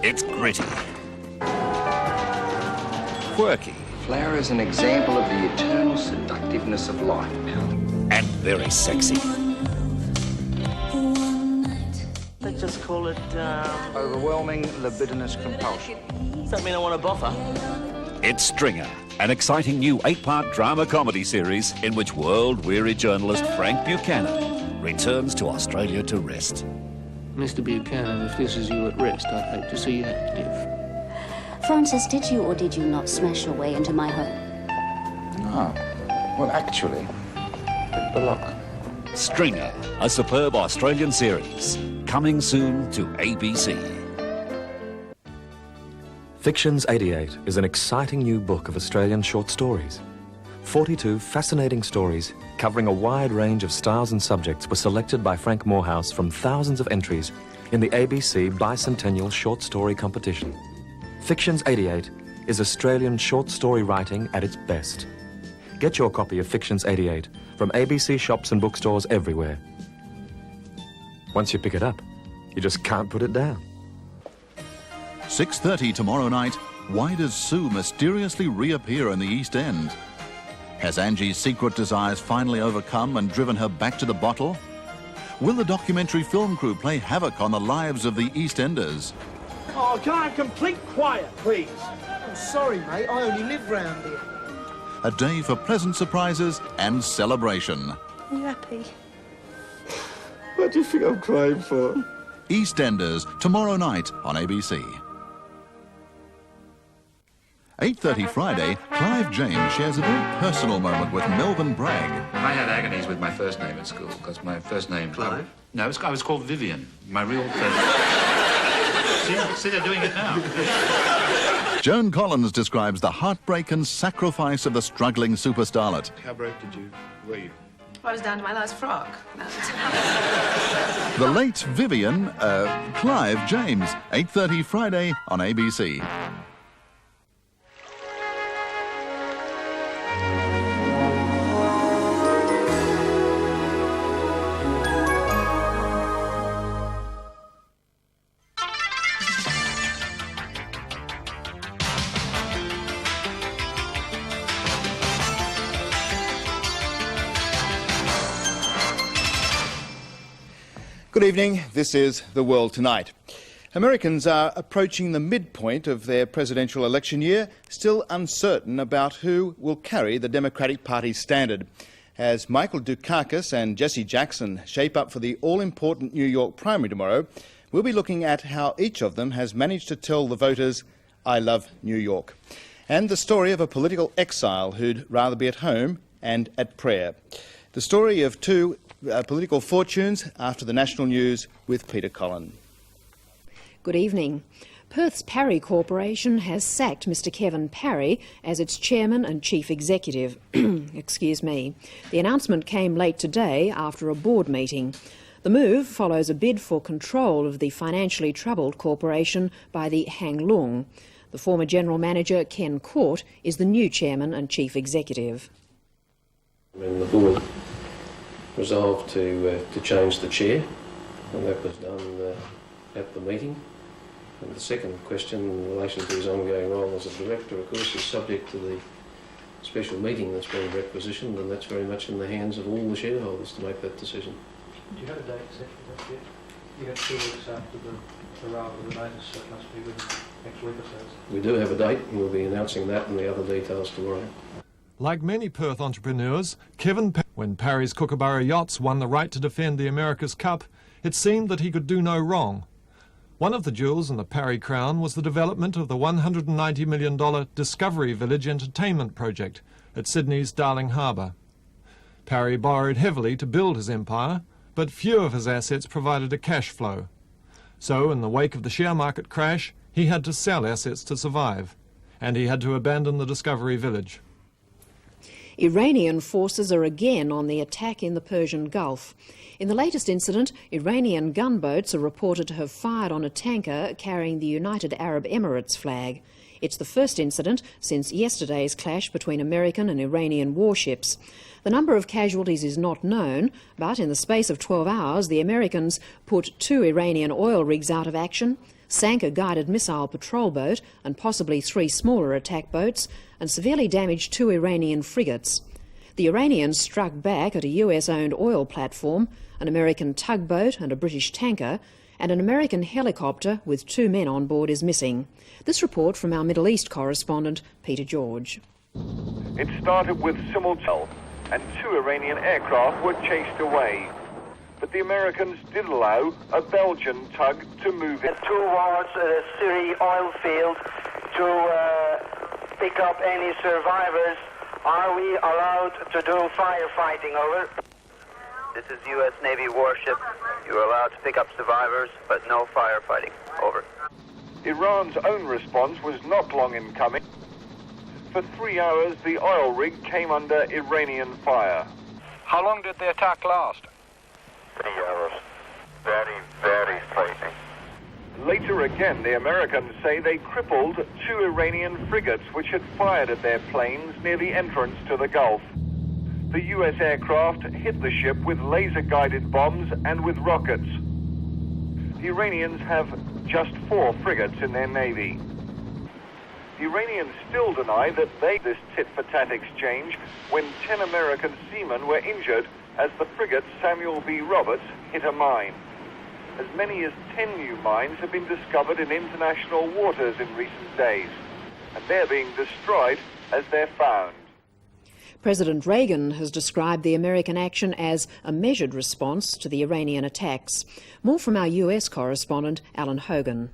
It's gritty, quirky, Flower is an example of the eternal seductiveness of life. and very sexy. Let's just call it, Overwhelming libidinous compulsion. does that mean I want a boffer? It's Stringer, an exciting new 8-part drama comedy series in which world-weary journalist Frank Buchanan returns to Australia to rest. Mr. Buchanan, if this is you at rest, I'd hate to see you active. Francis, did you or did you not smash your way into my home? No. Well, actually, the lock. Stringer, a superb Australian series, coming soon to ABC. Fictions 88 is an exciting new book of Australian short stories. 42 fascinating stories covering a wide range of styles and subjects were selected by Frank Morehouse from thousands of entries in the ABC Bicentennial Short Story Competition. Fictions 88 is Australian short story writing at its best. Get your copy of Fictions 88 from ABC shops and bookstores everywhere. Once you pick it up, you just can't put it down. 6:30 tomorrow night. Why does Sue mysteriously reappear in the East End? Has Angie's secret desires finally overcome and driven her back to the bottle? Will the documentary film crew play havoc on the lives of the East Enders? Oh, can I have complete quiet, please? I'm sorry, mate. I only live round here. A day for pleasant surprises and celebration. Are you happy? What do you think I'm crying for? EastEnders, tomorrow night on ABC. 8:30 Friday, Clive James shares a very personal moment with Melvyn Bragg. I had agonies with my first name at school, because my first name... Clive? No, I was called Vivian. My real first... see, they're doing it now. Joan Collins describes the heartbreak and sacrifice of the struggling superstarlet. How broke were you? I was down to my last frock. The late Vivian, Clive James, 8:30 Friday on ABC. Good evening. This is The World Tonight. Americans are approaching the midpoint of their presidential election year, still uncertain about who will carry the Democratic Party's standard. As Michael Dukakis and Jesse Jackson shape up for the all-important New York primary tomorrow, we'll be looking at how each of them has managed to tell the voters, "I love New York," and the story of a political exile who'd rather be at home and at prayer. The story of two political fortunes after the national news with Peter Collin. Good evening. Perth's Parry Corporation has sacked Mr Kevin Parry as its chairman and chief executive. Excuse me. The announcement came late today after a board meeting. The move follows a bid for control of the financially troubled corporation by the Hang Lung. The former general manager, Ken Court, is the new chairman and chief executive. The board resolved to change the chair, and that was done at the meeting. And the second question in relation to his ongoing role as a director, of course, is subject to the special meeting that's been requisitioned, and that's very much in the hands of all the shareholders to make that decision. Do you have a date set for that yet? You have 2 weeks after the arrival of the notice, so it must be within next week or so. We do have a date, and we'll be announcing that and the other details tomorrow. Like many Perth entrepreneurs, when Parry's Kookaburra Yachts won the right to defend the America's Cup, it seemed that he could do no wrong. One of the jewels in the Parry crown was the development of the $190 million Discovery Village entertainment project at Sydney's Darling Harbour. Parry borrowed heavily to build his empire, but few of his assets provided a cash flow. So, in the wake of the share market crash, he had to sell assets to survive, and he had to abandon the Discovery Village. Iranian forces are again on the attack in the Persian Gulf. In the latest incident, Iranian gunboats are reported to have fired on a tanker carrying the United Arab Emirates flag. It's the first incident since yesterday's clash between American and Iranian warships. The number of casualties is not known, but in the space of 12 hours, the Americans put 2 Iranian oil rigs out of action, sank a guided missile patrol boat and possibly 3 smaller attack boats, and severely damaged 2 Iranian frigates. The Iranians struck back at a US-owned oil platform, an American tugboat and a British tanker, and an American helicopter with 2 men on board is missing. This report from our Middle East correspondent, Peter George. It started with simultaneously, and 2 Iranian aircraft were chased away. But the Americans did allow a Belgian tug to move it towards the Syri oil field to pick up any survivors. Are we allowed to do firefighting? Over. This is U.S. Navy warship. You are allowed to pick up survivors, but no firefighting. Over. Iran's own response was not long in coming. For 3 hours, the oil rig came under Iranian fire. How long did the attack last? 3 hours. Very, very frightening. Later again, the Americans say they crippled 2 Iranian frigates which had fired at their planes near the entrance to the Gulf. The US aircraft hit the ship with laser-guided bombs and with rockets. The Iranians have just 4 frigates in their navy. The Iranians still deny that they did this tit-for-tat exchange when 10 American seamen were injured as the frigate Samuel B. Roberts hit a mine. As many as 10 new mines have been discovered in international waters in recent days, and they're being destroyed as they're found. President Reagan has described the American action as a measured response to the Iranian attacks. More from our US correspondent, Alan Hogan.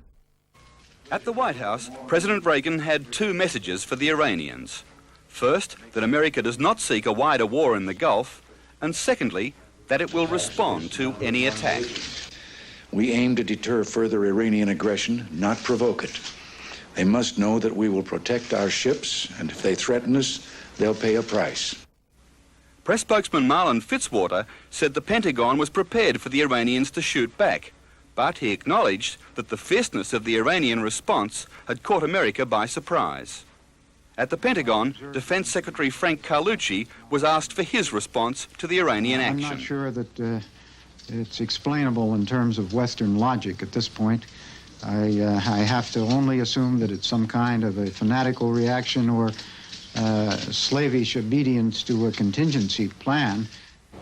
At the White House, President Reagan had 2 messages for the Iranians. First, that America does not seek a wider war in the Gulf, and secondly, that it will respond to any attack. We aim to deter further Iranian aggression, not provoke it. They must know that we will protect our ships, and if they threaten us, they'll pay a price. Press spokesman Marlon Fitzwater said the Pentagon was prepared for the Iranians to shoot back, but he acknowledged that the fierceness of the Iranian response had caught America by surprise. At the Pentagon, Defense Secretary Frank Carlucci was asked for his response to the Iranian action. I'm not sure that it's explainable in terms of Western logic at this point. I have to only assume that it's some kind of a fanatical reaction or slavish obedience to a contingency plan.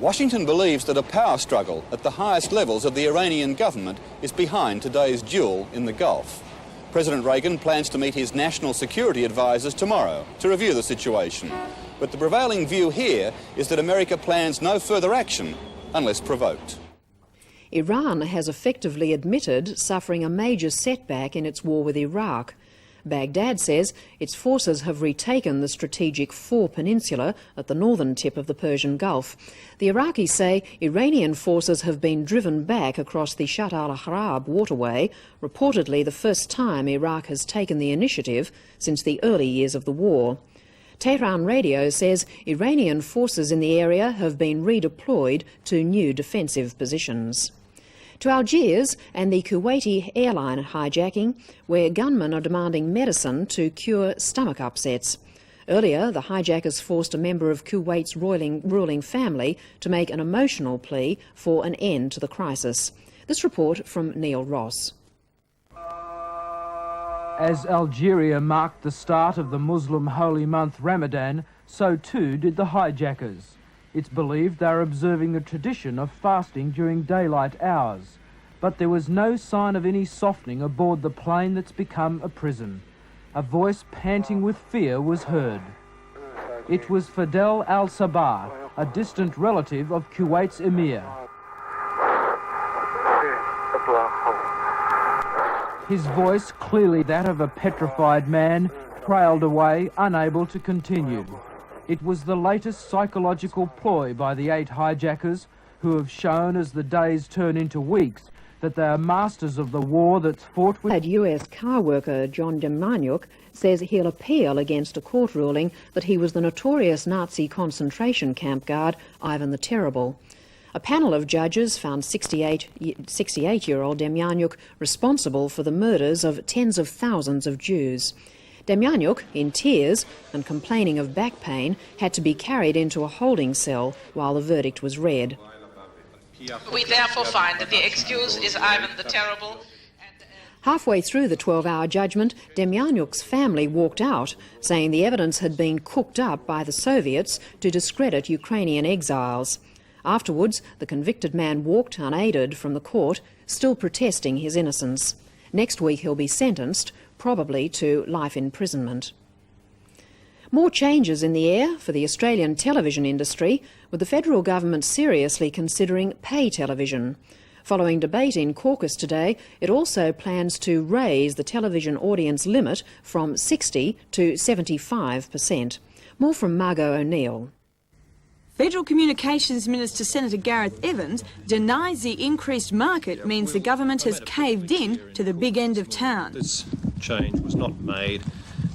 Washington believes that a power struggle at the highest levels of the Iranian government is behind today's duel in the Gulf. President Reagan plans to meet his national security advisors tomorrow to review the situation. But the prevailing view here is that America plans no further action unless provoked. Iran has effectively admitted suffering a major setback in its war with Iraq. Baghdad says its forces have retaken the strategic Four Peninsula at the northern tip of the Persian Gulf. The Iraqis say Iranian forces have been driven back across the Shatt al-Arab waterway, reportedly the first time Iraq has taken the initiative since the early years of the war. Tehran radio says Iranian forces in the area have been redeployed to new defensive positions. To Algiers and the Kuwaiti airline hijacking, where gunmen are demanding medicine to cure stomach upsets. Earlier, the hijackers forced a member of Kuwait's ruling family to make an emotional plea for an end to the crisis. This report from Neil Ross. As Algeria marked the start of the Muslim holy month Ramadan, so too did the hijackers. It's believed they're observing the tradition of fasting during daylight hours. But there was no sign of any softening aboard the plane that's become a prison. A voice panting with fear was heard. It was Fidel al-Sabah, a distant relative of Kuwait's emir. His voice, clearly that of a petrified man, trailed away, unable to continue. It was the latest psychological ploy by the 8 hijackers, who have shown as the days turn into weeks that they are masters of the war that's fought with... US car worker John Demjanjuk says he'll appeal against a court ruling that he was the notorious Nazi concentration camp guard Ivan the Terrible. A panel of judges found 68-year-old Demjanjuk responsible for the murders of tens of thousands of Jews. Demjanjuk, in tears and complaining of back pain, had to be carried into a holding cell while the verdict was read. We therefore find that the accused is Ivan the Terrible. Halfway through the 12-hour judgment, Demjanjuk's family walked out, saying the evidence had been cooked up by the Soviets to discredit Ukrainian exiles. Afterwards, the convicted man walked unaided from the court, still protesting his innocence. Next week he'll be sentenced, probably to life imprisonment. More changes in the air for the Australian television industry, with the federal government seriously considering pay television. Following debate in caucus today, it also plans to raise the television audience limit from 60 to 75%. More from Margot O'Neill. Federal Communications Minister Senator Gareth Evans denies the increased market means the government has caved in to the big end of town. This change was not made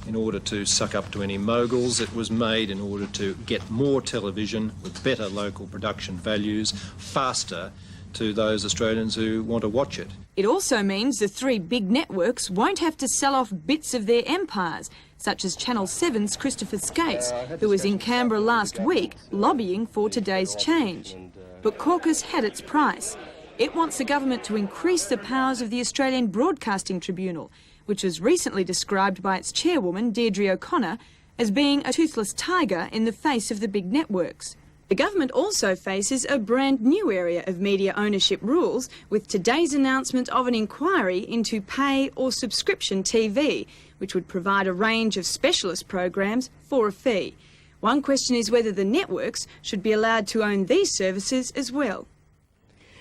in order to suck up to any moguls. It was made in order to get more television with better local production values, faster to those Australians who want to watch it. It also means the three big networks won't have to sell off bits of their empires, such as Channel 7's Christopher Skase, who was in Canberra last week lobbying for today's change. But caucus had its price. It wants the government to increase the powers of the Australian Broadcasting Tribunal, which was recently described by its chairwoman, Deirdre O'Connor, as being a toothless tiger in the face of the big networks. The government also faces a brand new area of media ownership rules with today's announcement of an inquiry into pay or subscription TV, which would provide a range of specialist programs for a fee. One question is whether the networks should be allowed to own these services as well.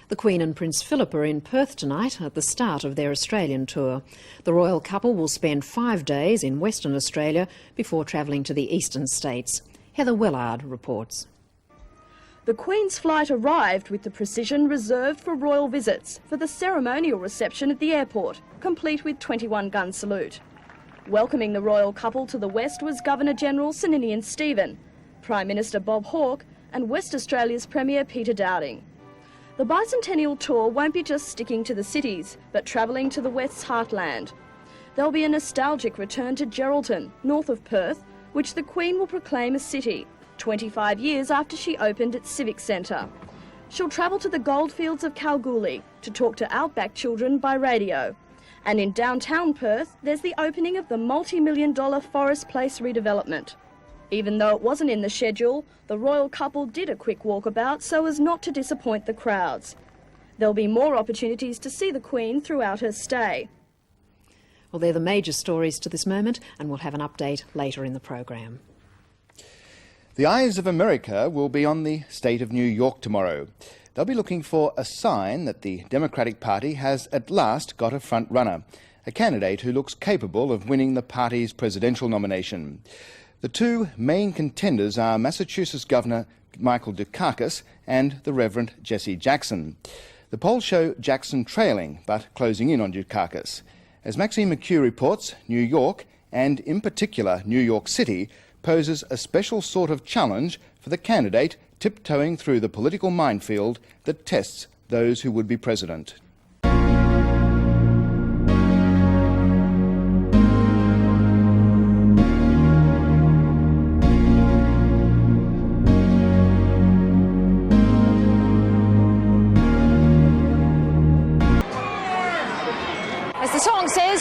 The Queen and Prince Philip are in Perth tonight at the start of their Australian tour. The royal couple will spend 5 days in Western Australia before travelling to the eastern states. Heather Wellard reports. The Queen's flight arrived with the precision reserved for royal visits for the ceremonial reception at the airport, complete with 21-gun salute. Welcoming the royal couple to the west was Governor-General Sir Ninian Stephen, Prime Minister Bob Hawke and West Australia's Premier Peter Dowding. The bicentennial tour won't be just sticking to the cities, but travelling to the West's heartland. There'll be a nostalgic return to Geraldton, north of Perth, which the Queen will proclaim a city, 25 years after she opened its civic centre. She'll travel to the goldfields of Kalgoorlie to talk to outback children by radio. And in downtown Perth, there's the opening of the multi-million-dollar Forest Place redevelopment. Even though it wasn't in the schedule, the royal couple did a quick walkabout so as not to disappoint the crowds. There'll be more opportunities to see the Queen throughout her stay. Well, they're the major stories to this moment, and we'll have an update later in the program. The eyes of America will be on the state of New York tomorrow. They'll be looking for a sign that the Democratic Party has at last got a front-runner, a candidate who looks capable of winning the party's presidential nomination. The two main contenders are Massachusetts Governor Michael Dukakis and the Reverend Jesse Jackson. The polls show Jackson trailing, but closing in on Dukakis. As Maxine McHugh reports, New York, and in particular New York City, poses a special sort of challenge for the candidate tiptoeing through the political minefield that tests those who would be president.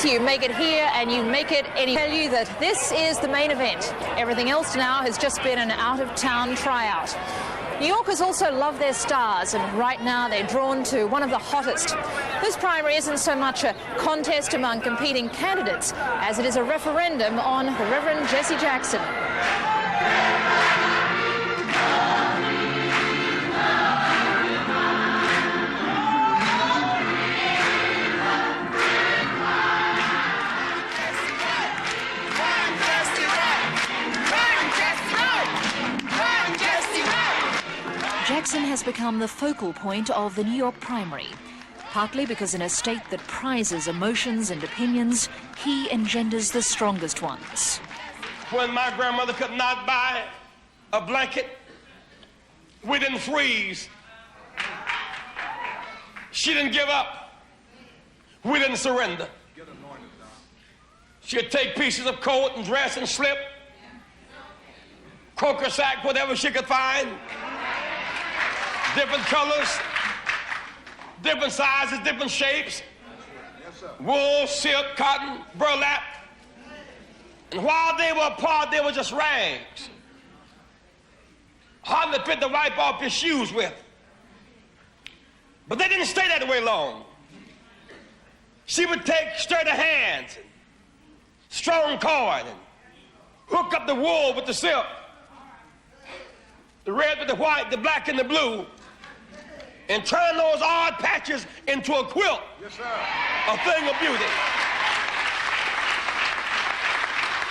You make it here and you make it anywhere. I tell you that this is the main event. Everything else now has just been an out-of-town tryout. New Yorkers also love their stars, and right now they're drawn to one of the hottest. This primary isn't so much a contest among competing candidates as it is a referendum on the Reverend Jesse Jackson. Jackson has become the focal point of the New York primary, partly because in a state that prizes emotions and opinions, he engenders the strongest ones. When my grandmother could not buy a blanket, we didn't freeze. She didn't give up. We didn't surrender. She'd take pieces of coat and dress and slip, croaker sack, whatever she could find, different colors, different sizes, different shapes, wool, silk, cotton, burlap. And while they were apart, they were just rags. Hardly fit to wipe off your shoes with. But they didn't stay that way long. She would take sturdy hands, and strong cord, and hook up the wool with the silk, the red with the white, the black and the blue, and turn those odd patches into a quilt. Yes, sir. A thing of beauty.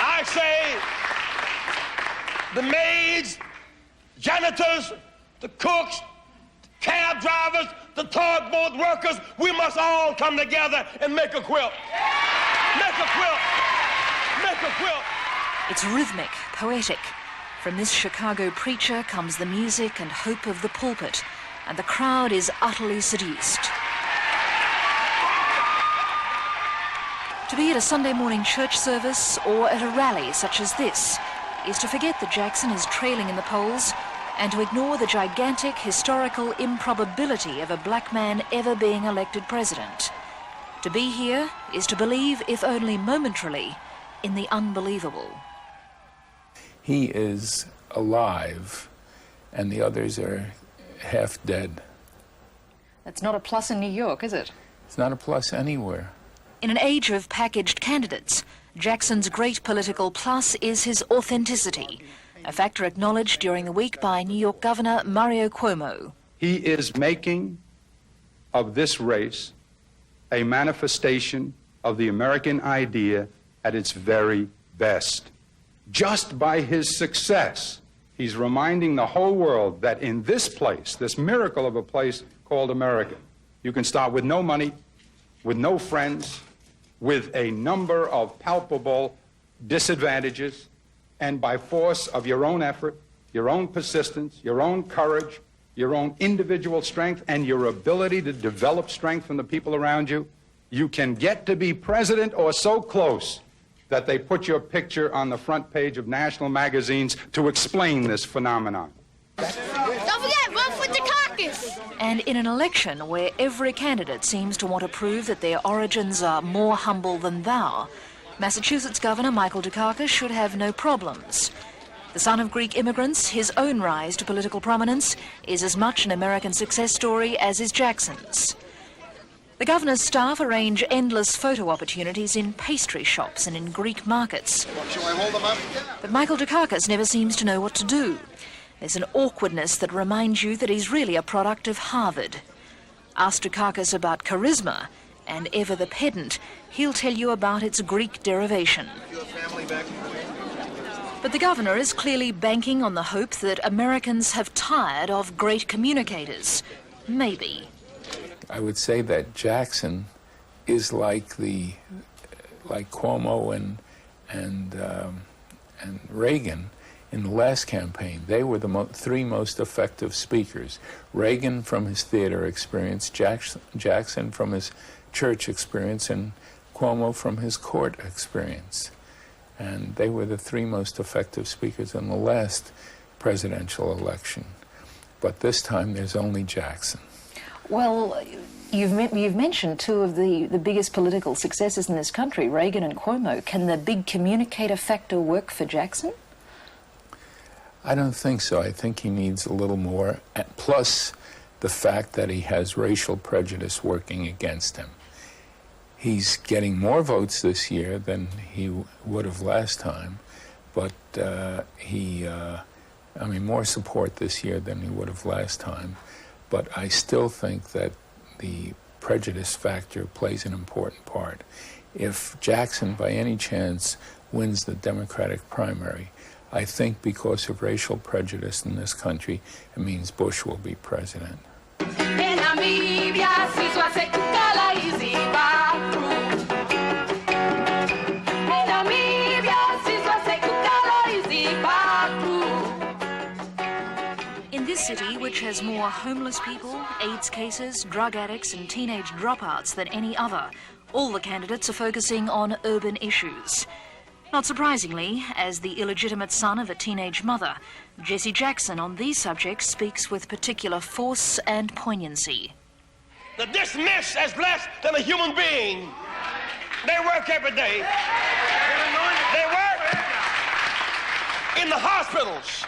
I say the maids, janitors, the cooks, cab drivers, the tugboat workers, we must all come together and make a quilt. Make a quilt. Make a quilt. It's rhythmic, poetic. From this Chicago preacher comes the music and hope of the pulpit, and the crowd is utterly seduced. To be at a Sunday morning church service or at a rally such as this is to forget that Jackson is trailing in the polls and to ignore the gigantic historical improbability of a black man ever being elected president. To be here is to believe, if only momentarily, in the unbelievable. He is alive and the others are half dead. That's not a plus in New York, is it? It's not a plus anywhere. In an age of packaged candidates, Jackson's great political plus is his authenticity, a factor acknowledged during the week by New York Governor Mario Cuomo. He is making of this race a manifestation of the American idea at its very best. Just by his success, he's reminding the whole world that in this place, this miracle of a place called America, you can start with no money, with no friends, with a number of palpable disadvantages, and by force of your own effort, your own persistence, your own courage, your own individual strength, and your ability to develop strength from the people around you, you can get to be president or so close that they put your picture on the front page of national magazines to explain this phenomenon. Don't forget, vote for the caucus! And in an election where every candidate seems to want to prove that their origins are more humble than thou, Massachusetts Governor Michael Dukakis should have no problems. The son of Greek immigrants, his own rise to political prominence is as much an American success story as is Jackson's. The governor's staff arrange endless photo opportunities in pastry shops and in Greek markets. Shall I hold them up? But Michael Dukakis never seems to know what to do. There's an awkwardness that reminds you that he's really a product of Harvard. Ask Dukakis about charisma, and ever the pedant, he'll tell you about its Greek derivation. But the governor is clearly banking on the hope that Americans have tired of great communicators. Maybe. I would say that Jackson is like Cuomo and Reagan in the last campaign. They were the three most effective speakers. Reagan from his theater experience, Jackson from his church experience, and Cuomo from his court experience. And they were the three most effective speakers in the last presidential election. But this time there's only Jackson. Well, you've mentioned two of the biggest political successes in this country, Reagan and Cuomo. Can the big communicator factor work for Jackson? I don't think so. I think he needs a little more, plus the fact that he has racial prejudice working against him. He's getting more votes this year than he would have last time, but more support this year than he would have last time. But I still think that the prejudice factor plays an important part. If Jackson, by any chance, wins the Democratic primary, I think because of racial prejudice in this country, it means Bush will be president. In this city, which has more homeless people, AIDS cases, drug addicts and teenage dropouts than any other, All the candidates are focusing on urban issues. Not surprisingly, as the illegitimate son of a teenage mother, Jesse Jackson on these subjects speaks with particular force and poignancy. The dismissed as less than a human being. They work every day. They work in the hospitals.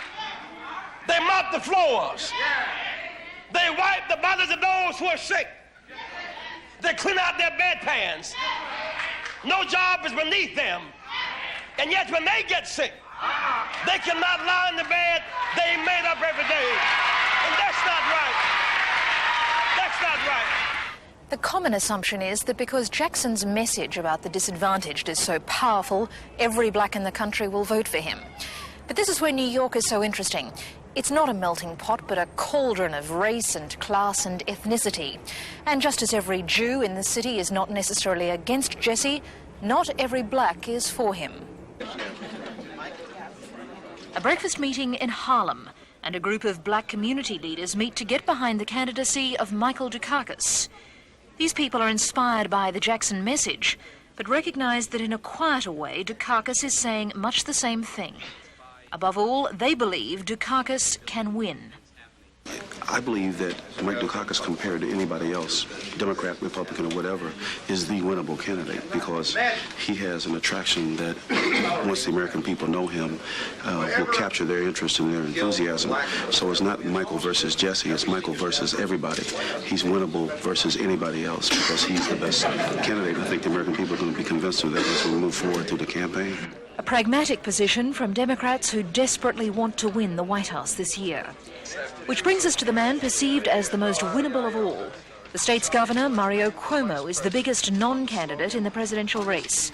They mop the floors. They wipe the bodies of those who are sick. They clean out their bedpans. No job is beneath them. And yet when they get sick, they cannot lie in the bed they made up every day. And that's not right. That's not right. The common assumption is that because Jackson's message about the disadvantaged is so powerful, every black in the country will vote for him. But this is where New York is so interesting. It's not a melting pot, but a cauldron of race and class and ethnicity. And just as every Jew in the city is not necessarily against Jesse, not every black is for him. A breakfast meeting in Harlem, and a group of black community leaders meet to get behind the candidacy of Michael Dukakis. These people are inspired by the Jackson message, but recognise that in a quieter way, Dukakis is saying much the same thing. Above all, they believe Dukakis can win. I believe that Mike Dukakis, compared to anybody else, Democrat, Republican, or whatever, is the winnable candidate because he has an attraction that, once the American people know him, will capture their interest and their enthusiasm. So it's not Michael versus Jesse, it's Michael versus everybody. He's winnable versus anybody else because he's the best candidate. I think the American people are going to be convinced of that as we move forward through the campaign. A pragmatic position from Democrats who desperately want to win the White House this year. Which brings us to the man perceived as the most winnable of all. The state's governor, Mario Cuomo, is the biggest non-candidate in the presidential race.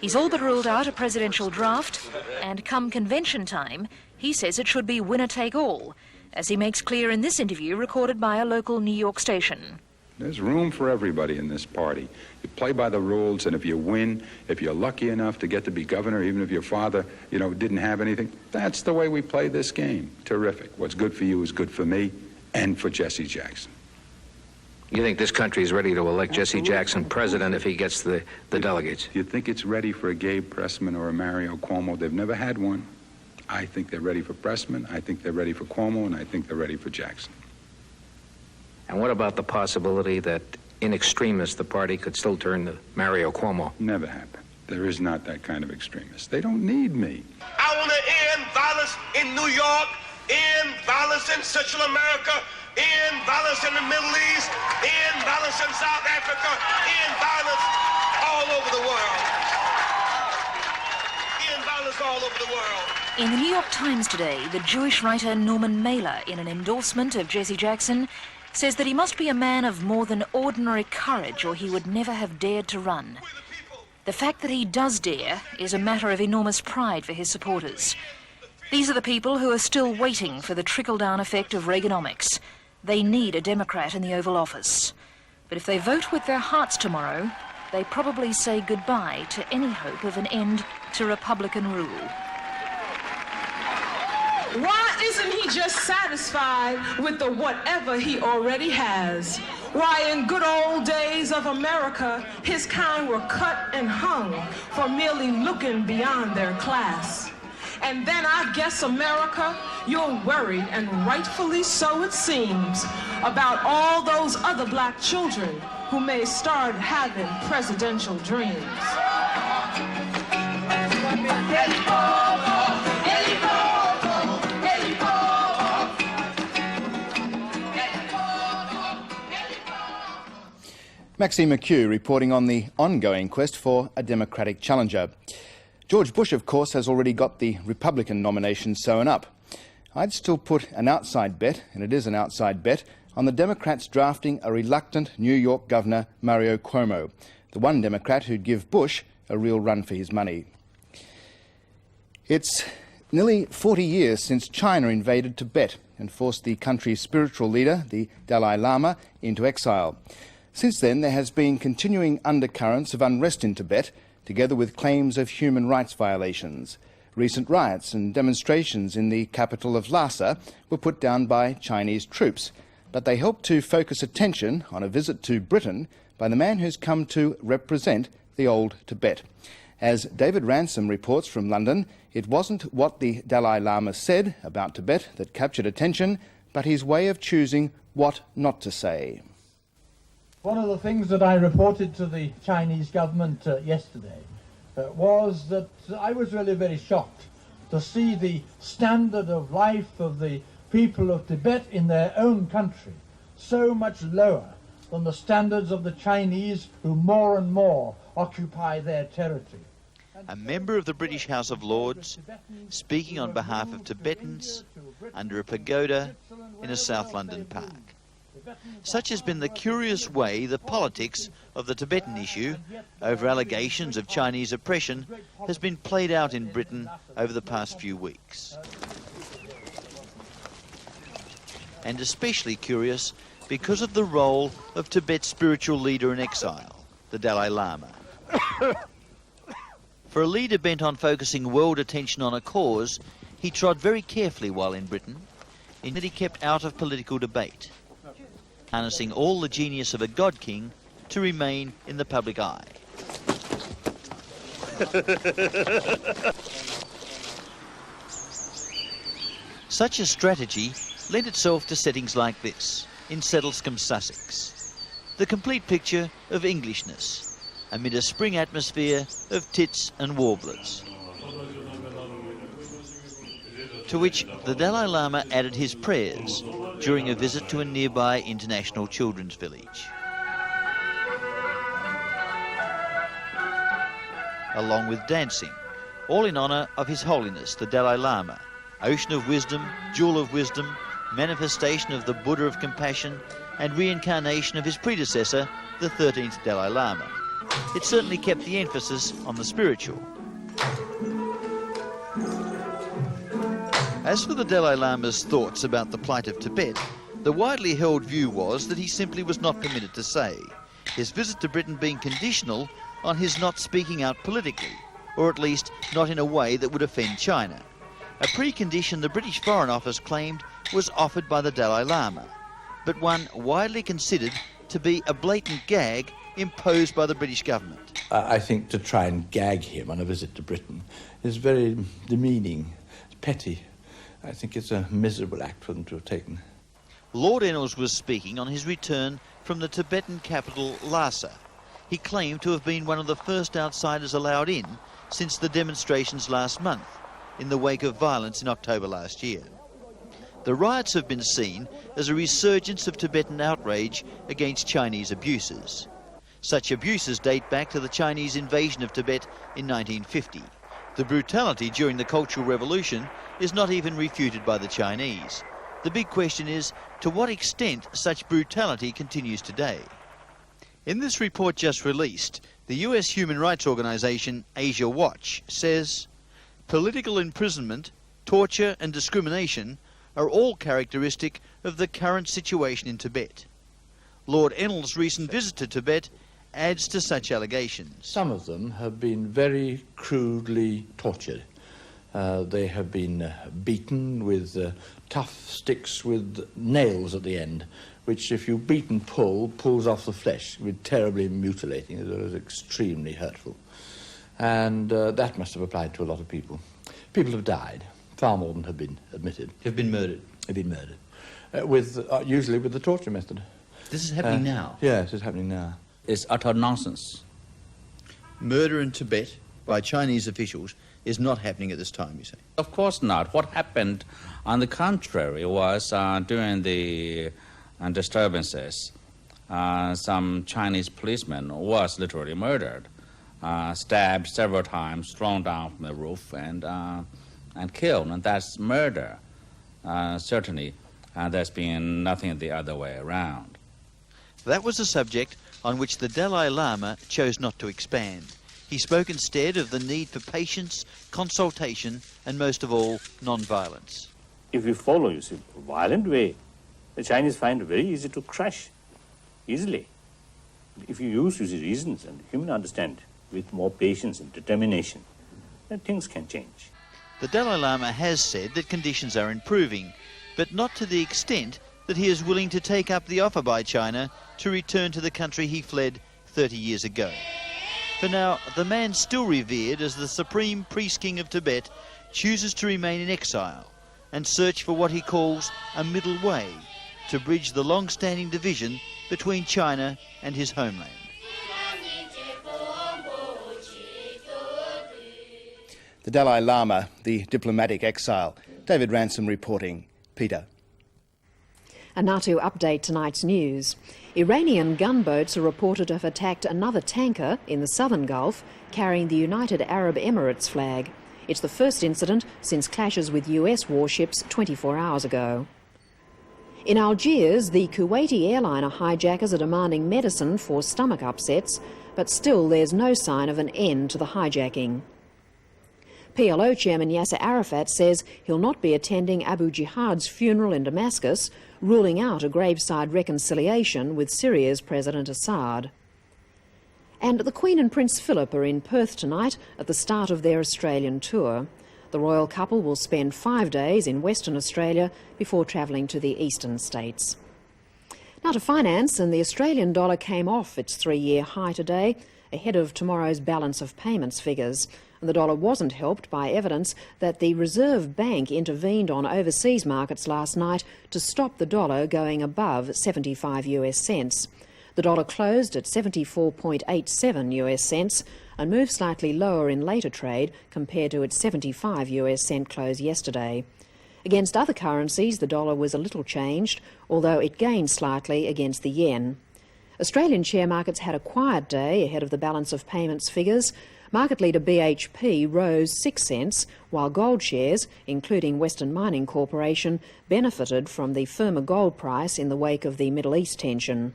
He's all but ruled out a presidential draft, and come convention time, he says it should be winner-take-all, as he makes clear in this interview recorded by a local New York station. There's room for everybody in this party. You play by the rules, and if you win, if you're lucky enough to get to be governor, even if your father, didn't have anything, that's the way we play this game. Terrific. What's good for you is good for me and for Jesse Jackson. You think this country is ready to elect Jesse Jackson president if he gets the delegates? You think it's ready for a Gabe Pressman or a Mario Cuomo? They've never had one. I think they're ready for Pressman, I think they're ready for Cuomo, and I think they're ready for Jackson. And what about the possibility that in extremis the party could still turn to Mario Cuomo? Never happened. There is not that kind of extremist. They don't need me. I want to end violence in New York, end violence in Central America, end violence in the Middle East, end violence in South Africa, end violence all over the world. End violence all over the world. In the New York Times today, the Jewish writer Norman Mailer, in an endorsement of Jesse Jackson, says that he must be a man of more than ordinary courage or he would never have dared to run. The fact that he does dare is a matter of enormous pride for his supporters. These are the people who are still waiting for the trickle-down effect of Reaganomics. They need a Democrat in the Oval Office. But if they vote with their hearts tomorrow, they probably say goodbye to any hope of an end to Republican rule. Why isn't he just satisfied with the whatever he already has? Why, in good old days of America, his kind were cut and hung for merely looking beyond their class. And then I guess, America, you're worried, and rightfully so it seems, about all those other black children who may start having presidential dreams. Maxine McHugh reporting on the ongoing quest for a Democratic challenger. George Bush, of course, has already got the Republican nomination sewn up. I'd still put an outside bet, and it is an outside bet, on the Democrats drafting a reluctant New York Governor Mario Cuomo, the one Democrat who'd give Bush a real run for his money. It's nearly 40 years since China invaded Tibet and forced the country's spiritual leader, the Dalai Lama, into exile. Since then, there has been continuing undercurrents of unrest in Tibet, together with claims of human rights violations. Recent riots and demonstrations in the capital of Lhasa were put down by Chinese troops, but they helped to focus attention on a visit to Britain by the man who's come to represent the old Tibet. As David Ransom reports from London, it wasn't what the Dalai Lama said about Tibet that captured attention, but his way of choosing what not to say. One of the things that I reported to the Chinese government yesterday was that I was really very shocked to see the standard of life of the people of Tibet in their own country so much lower than the standards of the Chinese who more and more occupy their territory. A member of the British House of Lords speaking on behalf of Tibetans under a pagoda in a South London park. Such has been the curious way the politics of the Tibetan issue over allegations of Chinese oppression has been played out in Britain over the past few weeks. And especially curious because of the role of Tibet's spiritual leader in exile, the Dalai Lama. For a leader bent on focusing world attention on a cause, he trod very carefully while in Britain, in that he kept out of political debate, harnessing all the genius of a god king to remain in the public eye. Such a strategy lent itself to settings like this, in Settlescombe, Sussex. The complete picture of Englishness, amid a spring atmosphere of tits and warblers, to which the Dalai Lama added his prayers during a visit to a nearby international children's village. Along with dancing, all in honour of His Holiness the Dalai Lama, ocean of wisdom, jewel of wisdom, manifestation of the Buddha of compassion, and reincarnation of his predecessor, the 13th Dalai Lama. It certainly kept the emphasis on the spiritual. As for the Dalai Lama's thoughts about the plight of Tibet, the widely held view was that he simply was not permitted to say, his visit to Britain being conditional on his not speaking out politically, or at least not in a way that would offend China. A precondition the British Foreign Office claimed was offered by the Dalai Lama, but one widely considered to be a blatant gag imposed by the British government. I think to try and gag him on a visit to Britain is very demeaning, petty. I think it's a miserable act for them to have taken. Lord Ennals was speaking on his return from the Tibetan capital Lhasa. He claimed to have been one of the first outsiders allowed in since the demonstrations last month, in the wake of violence in October last year. The riots have been seen as a resurgence of Tibetan outrage against Chinese abuses. Such abuses date back to the Chinese invasion of Tibet in 1950. The brutality during the Cultural Revolution is not even refuted by the Chinese. The big question is, to what extent such brutality continues today? In this report just released, the US human rights organisation Asia Watch says, political imprisonment, torture and discrimination are all characteristic of the current situation in Tibet. Lord Ennals' recent visit to Tibet adds to such allegations. Some of them have been very crudely tortured. They have been beaten with tough sticks with nails at the end, which if you beat and pull, pulls off the flesh, with terribly mutilating. It was extremely hurtful. And that must have applied to a lot of people. People have died, far more than have been admitted. Have been murdered? Have been murdered. Usually with the torture method. This is happening now? Yes, it's happening now. It's utter nonsense. Murder in Tibet by Chinese officials is not happening at this time, you say? Of course not. What happened, on the contrary, was during the disturbances, some Chinese policeman was literally murdered, stabbed several times, thrown down from the roof, and killed. And that's murder. Certainly, there's been nothing the other way around. That was a subject on which the Dalai Lama chose not to expand. He spoke instead of the need for patience, consultation, and most of all, non-violence. If you follow, you see, a violent way, the Chinese find it very easy to crush, easily. If you use reasons and human understand with more patience and determination, then things can change. The Dalai Lama has said that conditions are improving, but not to the extent that he is willing to take up the offer by China to return to the country he fled 30 years ago. For now, the man still revered as the supreme priest-king of Tibet chooses to remain in exile and search for what he calls a middle way to bridge the long-standing division between China and his homeland. The Dalai Lama, the diplomatic exile. David Ransom reporting. Peter. And now to update tonight's news. Iranian gunboats are reported to have attacked another tanker in the southern Gulf carrying the United Arab Emirates flag. It's the first incident since clashes with US warships 24 hours ago. In Algiers, the Kuwaiti airliner hijackers are demanding medicine for stomach upsets, but still there's no sign of an end to the hijacking. PLO chairman Yasser Arafat says he'll not be attending Abu Jihad's funeral in Damascus, ruling out a graveside reconciliation with Syria's President Assad. And the Queen and Prince Philip are in Perth tonight at the start of their Australian tour. The royal couple will spend 5 days in Western Australia before travelling to the eastern states. Now to finance, and the Australian dollar came off its 3-year high today, ahead of tomorrow's balance of payments figures. And the dollar wasn't helped by evidence that the Reserve Bank intervened on overseas markets last night to stop the dollar going above 75 US cents. The dollar closed at 74.87 US cents and moved slightly lower in later trade compared to its 75 US cent close yesterday. Against other currencies, the dollar was a little changed, although it gained slightly against the yen. Australian share markets had a quiet day ahead of the balance of payments figures. Market leader BHP rose 6 cents, while gold shares, including Western Mining Corporation, benefited from the firmer gold price in the wake of the Middle East tension.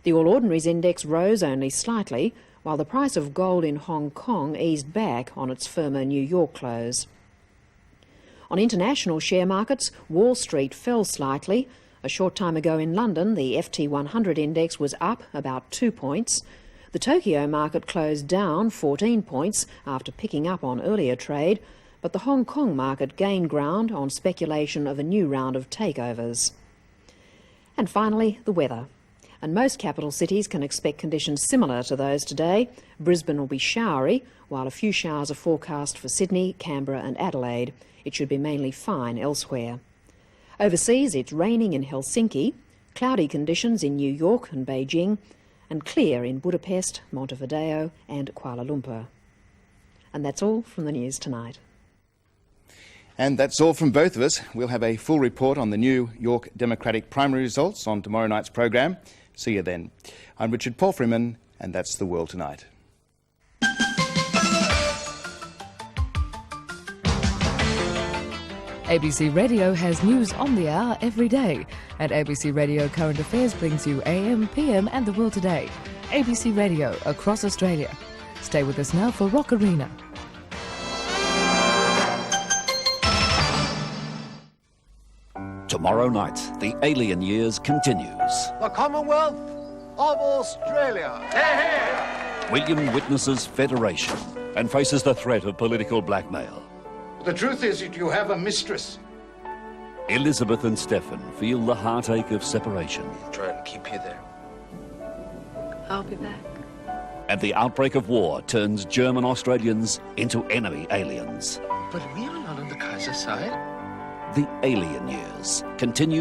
The All Ordinaries Index rose only slightly, while the price of gold in Hong Kong eased back on its firmer New York close. On international share markets, Wall Street fell slightly. A short time ago in London, the FT100 index was up about 2 points. The Tokyo market closed down 14 points after picking up on earlier trade, but the Hong Kong market gained ground on speculation of a new round of takeovers. And finally, the weather. And most capital cities can expect conditions similar to those today. Brisbane will be showery, while a few showers are forecast for Sydney, Canberra and Adelaide. It should be mainly fine elsewhere. Overseas, it's raining in Helsinki, cloudy conditions in New York and Beijing, and clear in Budapest, Montevideo and Kuala Lumpur. And that's all from the news tonight. And that's all from both of us. We'll have a full report on the New York Democratic primary results on tomorrow night's programme. See you then. I'm Richard Paul Freeman, and that's The World Tonight. ABC Radio has news on the hour every day, and ABC Radio Current Affairs brings you AM, PM and The World Today. ABC Radio across Australia. Stay with us now for Rock Arena. Tomorrow night, the alien years continues. The Commonwealth of Australia. William witnesses Federation and faces the threat of political blackmail. The truth is that you have a mistress. Elizabeth and Stefan feel the heartache of separation. Try and keep you there. I'll be back. And the outbreak of war turns German Australians into enemy aliens. But we are not on the Kaiser's side. The alien years continue.